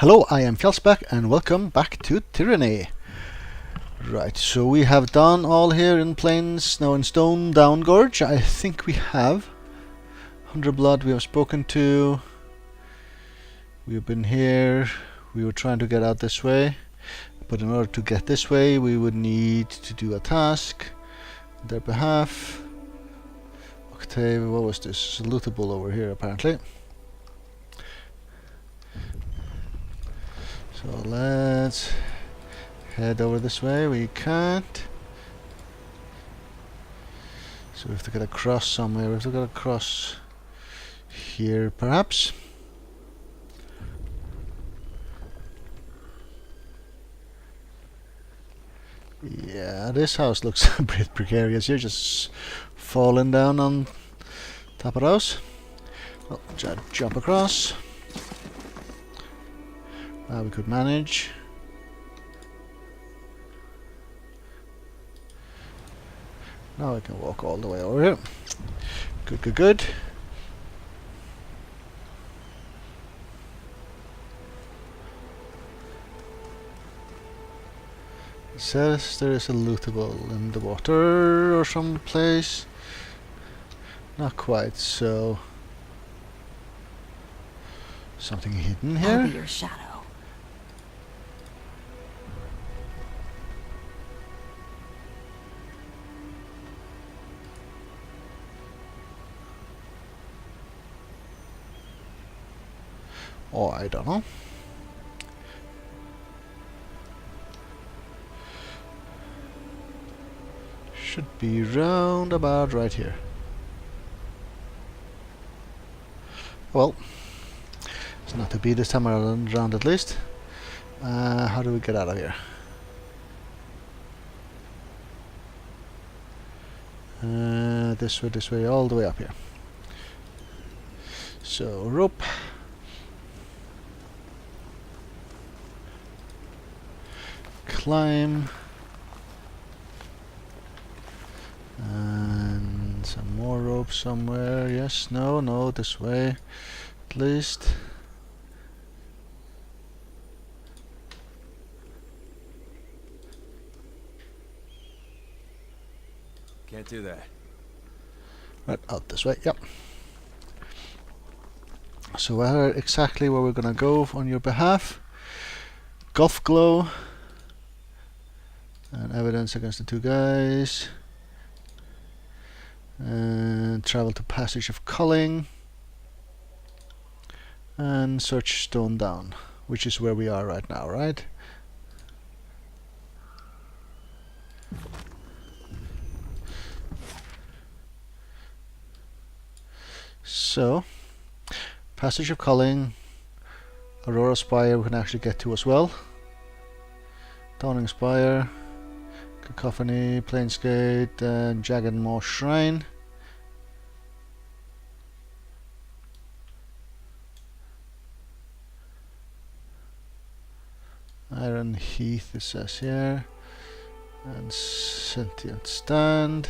Hello, I am Fjallsback and welcome back to Tyranny. Right, so we have done all here in Plains, Snow and Stone, Down Gorge. I think we have. 100 Blood we have spoken to. We have been here. We were trying to get out this way. But in order to get this way, we would need to do a task on their behalf. Octave, what was this? It's a lootable over here apparently. So let's head over this way. We can't. So we have to get across somewhere. We have to get across here perhaps. Yeah, this house looks a bit precarious. You're just falling down on top of the house. Well, jump across. We could manage. Now I can walk all the way over here. Good, good, good. It says there is a lootable in the water or someplace. Not quite, so something hidden here. I'll be your shadow. Oh, I don't know. Should be round about right here. Well, it's not to be this time around at least. How do we get out of here? This way, all the way up here. So, rope. Climb. And some more rope somewhere. Yes, no, this way at least. Can't do that. Right, out this way, yep. So where exactly where we're gonna go on your behalf? Golf glow. And evidence against the two guys. And travel to Passage of Culling. And search Stone Down, which is where we are right now, right? So, Passage of Culling, Aurora Spire we can actually get to as well. Dawning Spire, Cacophony, Plainsgate, and Jagged Maw Shrine. Iron Heath it says here, and Sentient Stand.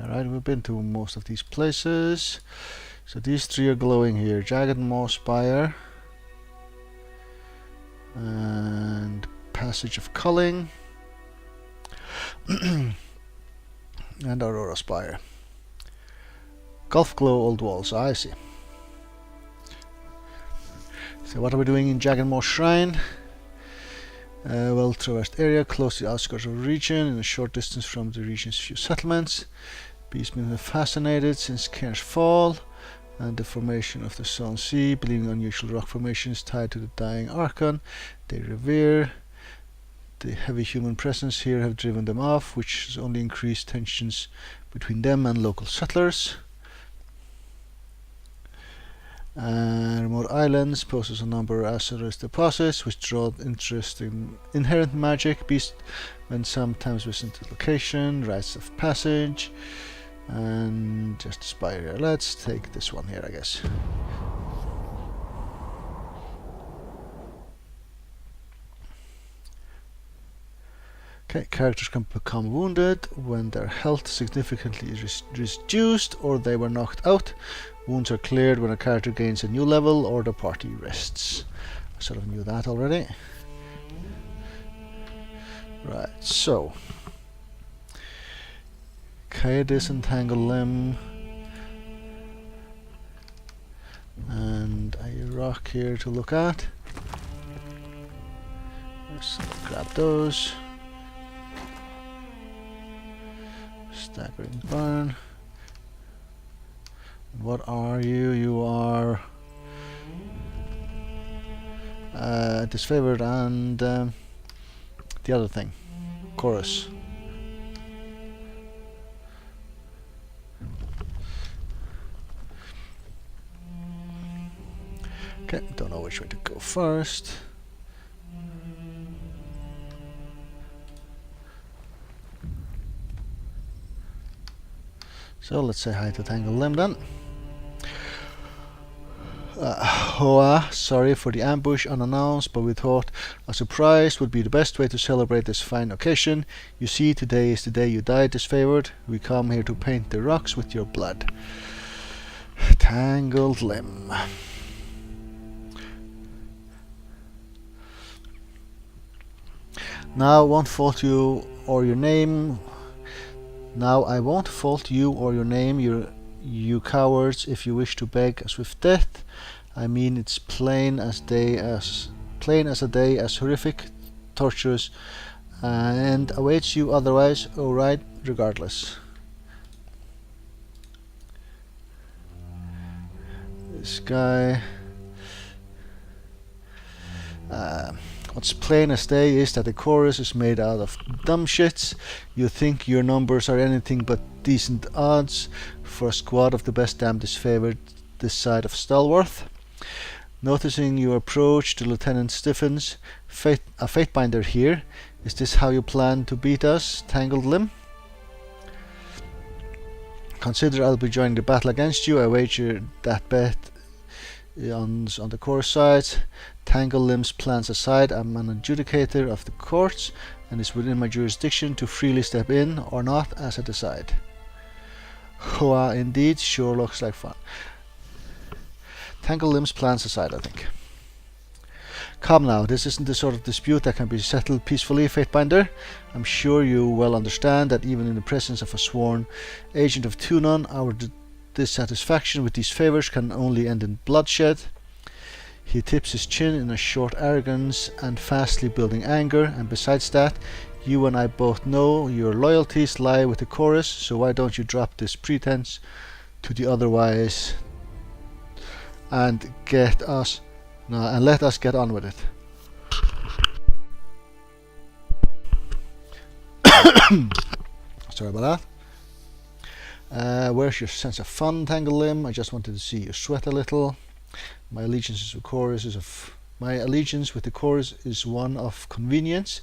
Alright, we've been to most of these places. So these three are glowing here. Jagged Maw Spire and Passage of Culling and Aurora Spire. Golf Glow Old Walls, I see. So what are we doing in Jagged Maw Shrine? Well traversed area close to the outskirts of the region, in a short distance from the region's few settlements. Beastmen have fascinated since Cairns Fall and the formation of the Sun Sea, believing unusual rock formations tied to the dying Archon. They revere. The heavy human presence here have driven them off, which has only increased tensions between them and local settlers. Remote islands poses a number of hazardous deposits which draw interest in inherent magic. Beastmen sometimes visit the location, rites of passage, and just a spire here. Let's take this one here, I guess. Okay, characters can become wounded when their health significantly is reduced or they were knocked out. Wounds are cleared when a character gains a new level or the party rests. I sort of knew that already. Right, so okay, disentangle limb and a rock here to look at. Let's grab those. Staggering burn. What are you? You are disfavored and the other thing, chorus. Okay, don't know which way to go first. So let's say hi to Tangle Limb then. Hoa, sorry for the ambush unannounced, but we thought a surprise would be the best way to celebrate this fine occasion. You see, today is the day you died disfavored. We come here to paint the rocks with your blood. Tangled Limb. Now I won't fault you or your name. You cowards, if you wish to beg a swift death. I mean, it's plain as a day, as horrific, torturous, and awaits you otherwise. Oh, right, regardless. This guy. What's plain as day is that the chorus is made out of dumb shits. You think your numbers are anything but decent odds for a squad of the best damn disfavored this side of Stalworth. Noticing your approach, the lieutenant stiffens. A fatebinder here. Is this how you plan to beat us, Tangled Limb? Consider I'll be joining the battle against you. I wager that bet on the chorus sides. Tangle Limb's plans aside, I'm an adjudicator of the courts and it's within my jurisdiction to freely step in or not as I decide. Hoa, indeed, sure looks like fun. Tangle Limb's plans aside, I think. Come now, this isn't the sort of dispute that can be settled peacefully, Fatebinder. I'm sure you well understand that even in the presence of a sworn agent of Tunon, our dissatisfaction with these favors can only end in bloodshed. He tips his chin in a short arrogance and fastly building anger, and besides that, you and I both know your loyalties lie with the chorus, so why don't you drop this pretense to the otherwise and let us get on with it. Sorry about that. Where's your sense of fun, Tangle Limb? I just wanted to see you sweat a little. My allegiance with the chorus is one of convenience.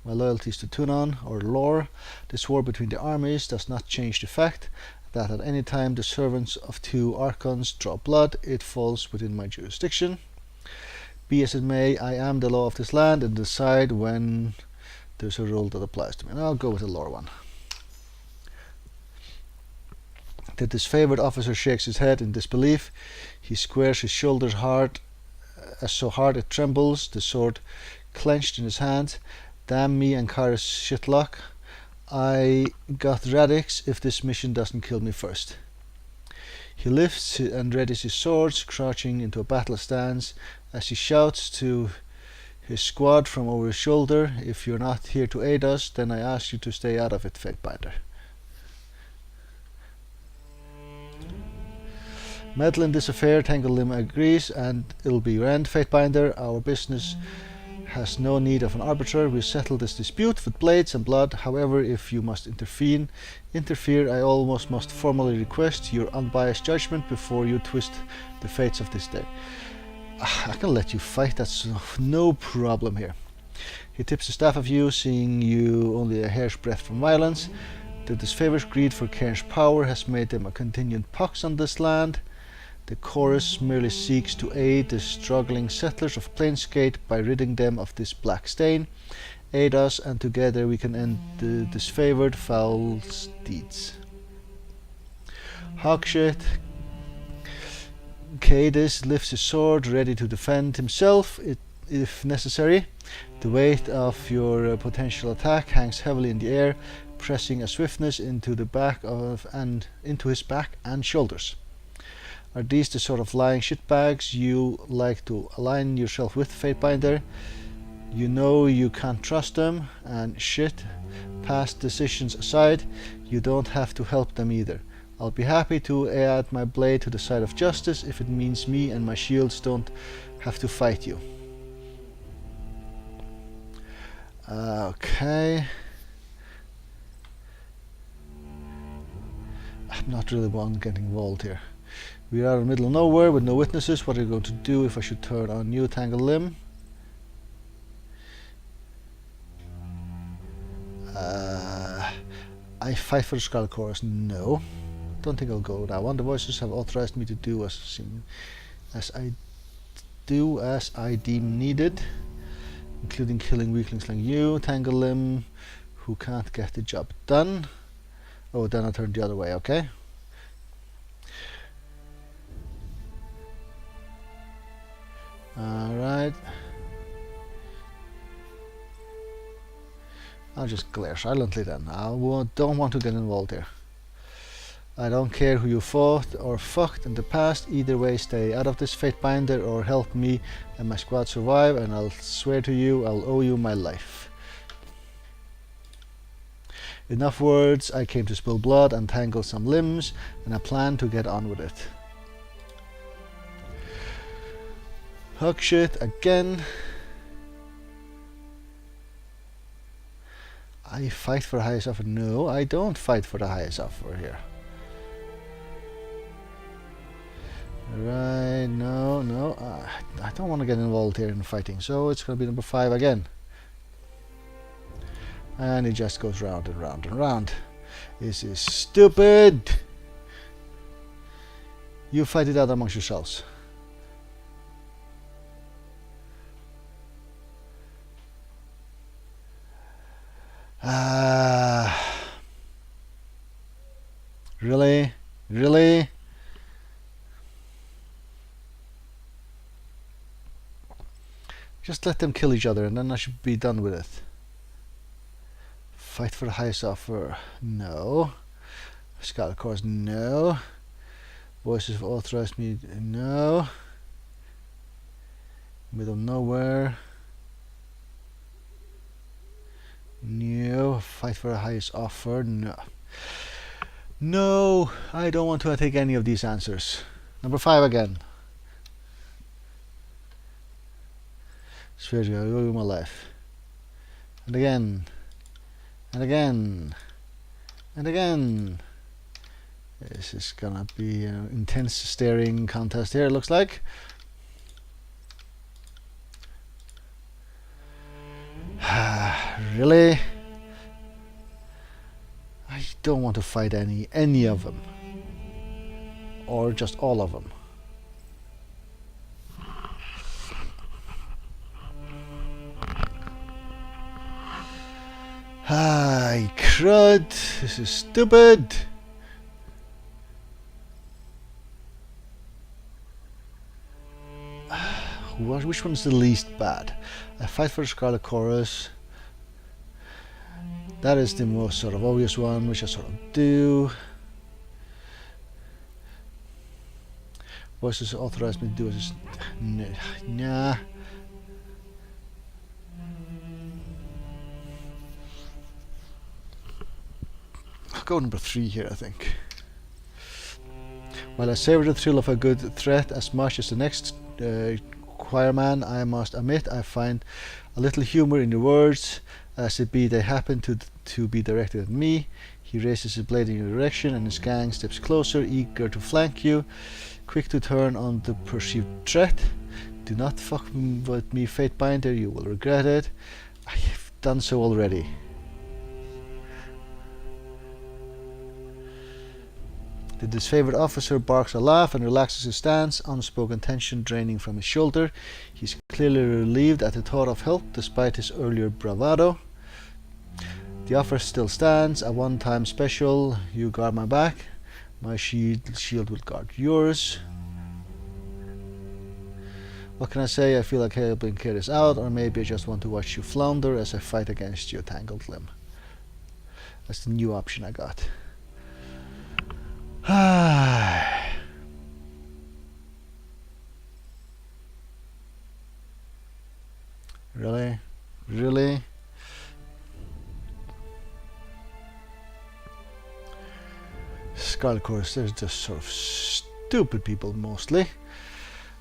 My loyalties to Tunon or lore. This war between the armies does not change the fact that at any time the servants of two archons draw blood, it falls within my jurisdiction. Be as it may, I am the law of this land and decide when there's a rule that applies to me. And I'll go with the lore one. The disfavored officer shakes his head in disbelief. He squares his shoulders hard, so hard it trembles, the sword clenched in his hand. Damn me and Kara's shitlock. I got radix if this mission doesn't kill me first. He lifts and readies his swords, crouching into a battle stance as he shouts to his squad from over his shoulder, if you're not here to aid us, then I ask you to stay out of it, Fatebinder. Meddle in this affair, Tangle Limb agrees, and it'll be your end, Fatebinder. Our business has no need of an arbiter. We settle this dispute with blades and blood. However, if you must interfere, I almost must formally request your unbiased judgment before you twist the fates of this day. I can let you fight, that's no problem here. He tips the staff of you, seeing you only a hair's breadth from violence. The disfavored greed for Cairn's power has made them a continued pox on this land. The chorus merely seeks to aid the struggling settlers of Plainsgate by ridding them of this black stain. Aid us, and together we can end the disfavored foul deeds. Hawkshit. Cadis lifts his sword, ready to defend himself if necessary. The weight of your potential attack hangs heavily in the air, pressing a swiftness into the back of and into his back and shoulders. Are these the sort of lying shitbags you like to align yourself with, Fatebinder? You know you can't trust them, and shit, past decisions aside, you don't have to help them either. I'll be happy to add my blade to the side of justice if it means me and my shields don't have to fight you. Okay. I'm not really one getting involved here. We are in the middle of nowhere with no witnesses. What are you going to do if I should turn on you, Tangled Limb? I fight for the Scarlet Chorus. No. Don't think I'll go that one. The voices have authorized me to do as I deem needed, including killing weaklings like you, Tangled Limb, who can't get the job done. Oh, then I turn the other way, okay? Alright. I'll just glare silently then. Don't want to get involved here. I don't care who you fought or fucked in the past. Either way, stay out of this, Fatebinder, or help me and my squad survive, and I'll swear to you I'll owe you my life. Enough words. I came to spill blood and tangle some limbs, and I plan to get on with it. Hug shit again. I fight for the highest offer. No, I don't fight for the highest offer here. Right, no. I don't want to get involved here in fighting, so it's going to be number 5 again. And it just goes round and round and round. This is stupid! You fight it out amongst yourselves. Really? Really? Just let them kill each other and then I should be done with it. Fight for the highest offer. No. Scarlet Chorus. No. Voices have authorized me. No. Middle of nowhere. No. Fight for the highest offer. No. No. I don't want to take any of these answers. Number 5 again. Swear to God, I owe you my life. And again. And again. And again. This is gonna be an intense staring contest here, it looks like. Really? I don't want to fight any of them. Or just all of them. Hi, crud. This is stupid. Which one's the least bad? I fight for the Scarlet Chorus. That is the most sort of obvious one, which I sort of do. Voices authorized me to do this. Nah. I'll go number 3 here, I think. While I savor the thrill of a good threat as much as the next choirman, I must admit I find a little humor in the words, as it be they happen to be directed at me. He raises his blade in your direction and his gang steps closer, eager to flank you, quick to turn on the perceived threat. Do not fuck with me, Fatebinder, you will regret it. I have done so already. The disfavored officer barks a laugh and relaxes his stance, unspoken tension draining from his shoulder. He's clearly relieved at the thought of help, despite his earlier bravado. The offer still stands. A one-time special. You guard my back. My shield will guard yours. What can I say? I feel like helping carry this out, or maybe I just want to watch you flounder as I fight against your tangled limb. That's the new option I got. Really? Really? Scarlet Course, they're just sort of stupid people mostly.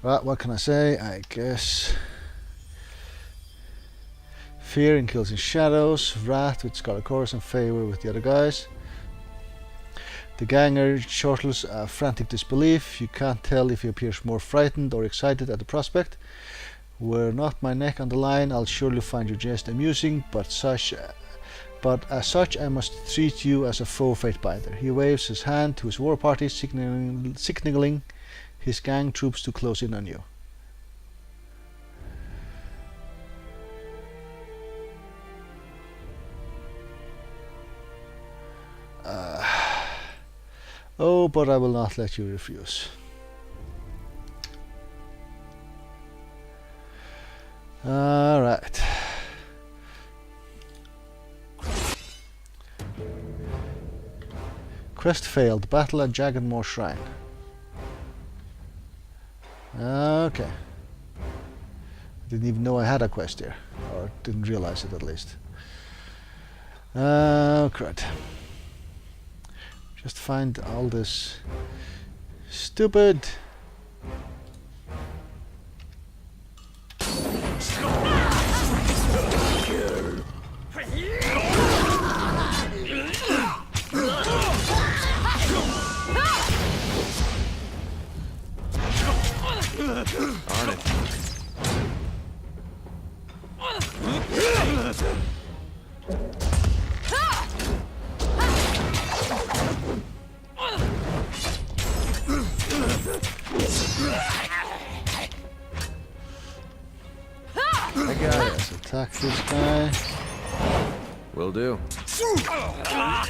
Right, what can I say? I guess fear and kills in shadows, wrath with Scarlet Course, and favor with the other guys. The ganger chortles a frantic disbelief. You can't tell if he appears more frightened or excited at the prospect. Were not my neck on the line, I'll surely find your jest amusing, but as such I must treat you as a foe Fatebinder. He waves his hand to his war party, signaling his gang troops to close in on you. Oh, but I will not let you refuse. Alright. Quest failed. Battle at Jaganmore Shrine. Okay. I didn't even know I had a quest here. Or didn't realize it at least. Crud. Just find all this stupid On it. I got it. Let's attack this guy. Will do. Not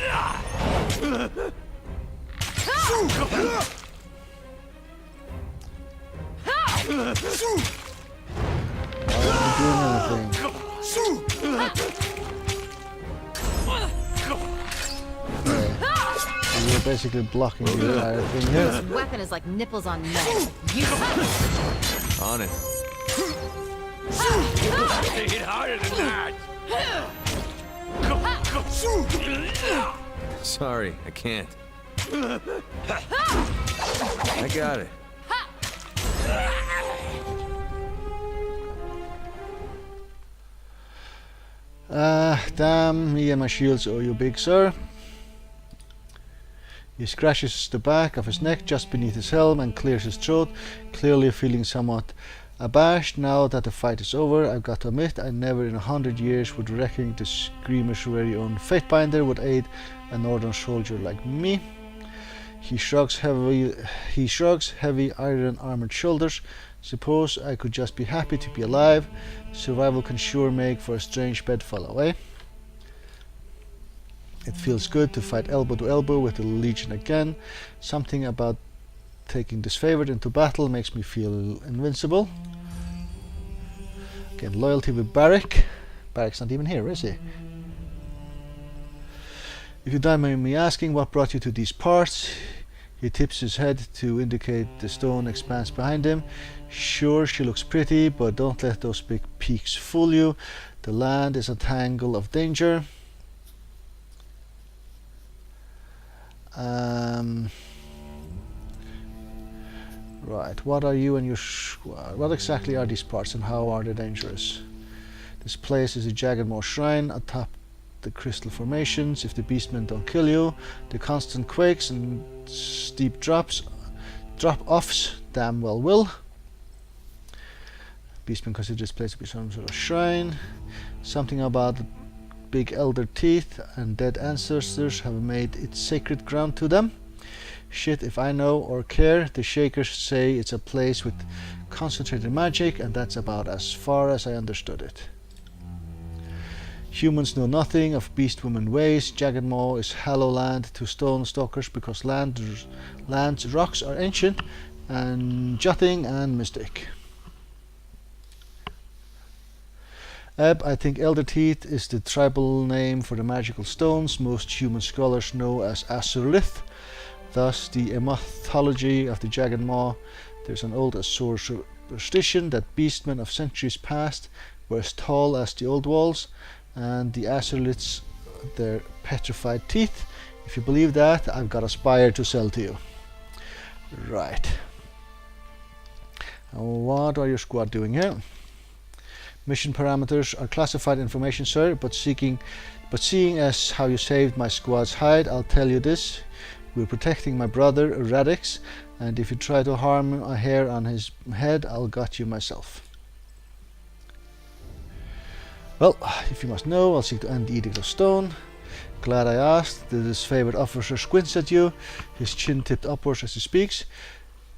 doing anything. So you're basically blocking the entire thing here. This weapon is like nipples on metal. On it. They hit harder than that. Sorry, I can't. I got it. Damn, me and my shields owe you, big sir. He scratches the back of his neck just beneath his helm and clears his throat, clearly feeling somewhat abashed. Now that the fight is over, I've got to admit I never in 100 years would reckon the squeamish very own Fatebinder would aid a northern soldier like me. He shrugs heavy iron armored shoulders. Suppose I could just be happy to be alive. Survival can sure make for a strange bedfellow, eh? It feels good to fight elbow to elbow with the Legion again. Something about taking disfavored into battle makes me feel invincible. Again, loyalty with Barrick. Barrick's not even here, is he? If you don't mind me asking, what brought you to these parts? He tips his head to indicate the stone expanse behind him. Sure, she looks pretty, but don't let those big peaks fool you. The land is a tangle of danger. Right, what are you and your squad? What exactly are these parts and how are they dangerous? This place is a Jaganmore Shrine atop the crystal formations. If the beastmen don't kill you, the constant quakes and steep drop-offs damn well will. Beastmen consider this place to be some sort of shrine. Something about the big elder teeth and dead ancestors have made it sacred ground to them. Shit if I know or care. The Shakers say it's a place with concentrated magic, and that's about as far as I understood it. Humans know nothing of beast woman ways. Jagged Maw is hollow land to stone stalkers because land's rocks are ancient and jutting and mystic. I think Elder Teeth is the tribal name for the magical stones most human scholars know as Asurith. Thus, the mythology of the Jagged Maw. There's an old Asur superstition that beastmen of centuries past were as tall as the old walls, and the Asuriths their petrified teeth. If you believe that, I've got a spire to sell to you. Right. What are your squad doing here? Mission parameters are classified information, sir, but seeing as how you saved my squad's hide, I'll tell you this. We're protecting my brother, Radix, and if you try to harm a hair on his head, I'll gut you myself. Well, if you must know, I'll seek to end the Edict of Stone. Glad I asked. This favorite officer squints at you, his chin tipped upwards as he speaks.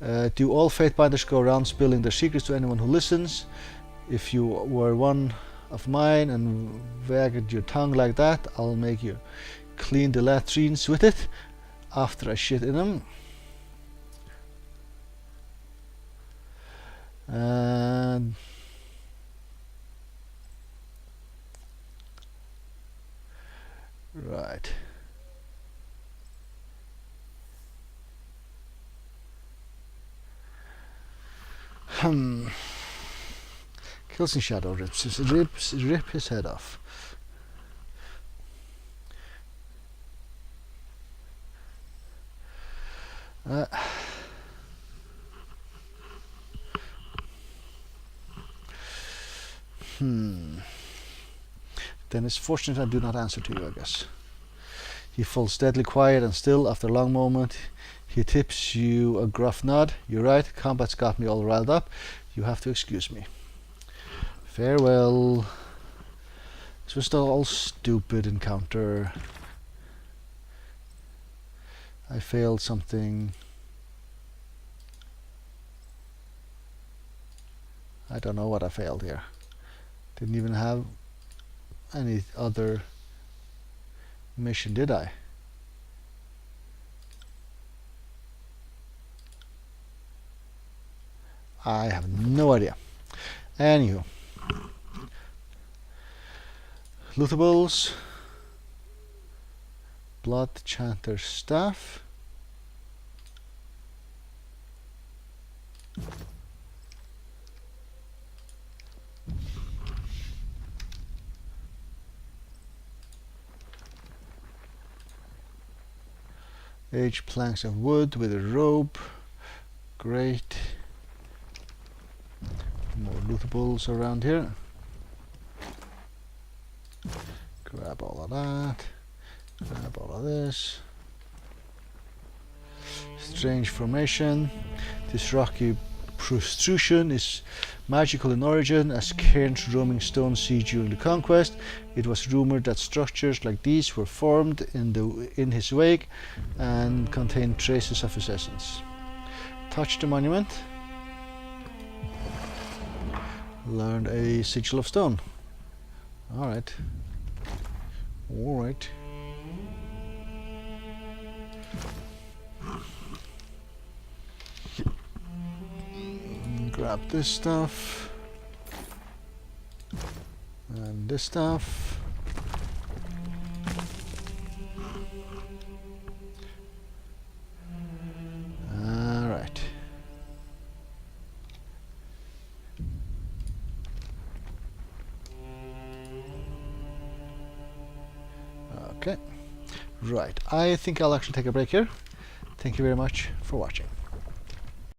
Do all Faithbinders go around spilling their secrets to anyone who listens? If you were one of mine and wagged your tongue like that, I'll make you clean the latrines with it after I shit in them. And right. Kills in shadow, rip his head off. Then it's fortunate I do not answer to you, I guess. He falls deadly quiet and still. After a long moment, he tips you a gruff nod. You're right, combat's got me all riled up. You have to excuse me. Farewell. This was all stupid encounter. I failed something. I don't know what I failed here. Didn't even have any other mission, did I? I have no idea. Anywho. Lootables. Blood Chanter's staff. Aged planks of wood with a rope. Great. More lootables around here. Grab all of that. Grab all of this. Strange formation. This rocky protrusion is magical in origin, as cairns roaming stone sea during the conquest. It was rumored that structures like these were formed in his wake and contained traces of his essence. Touch the monument. Learned a sigil of stone. Alright. Alright. Grab this stuff. And this stuff. Alright. Okay. Right. I think I'll actually take a break here. Thank you very much for watching.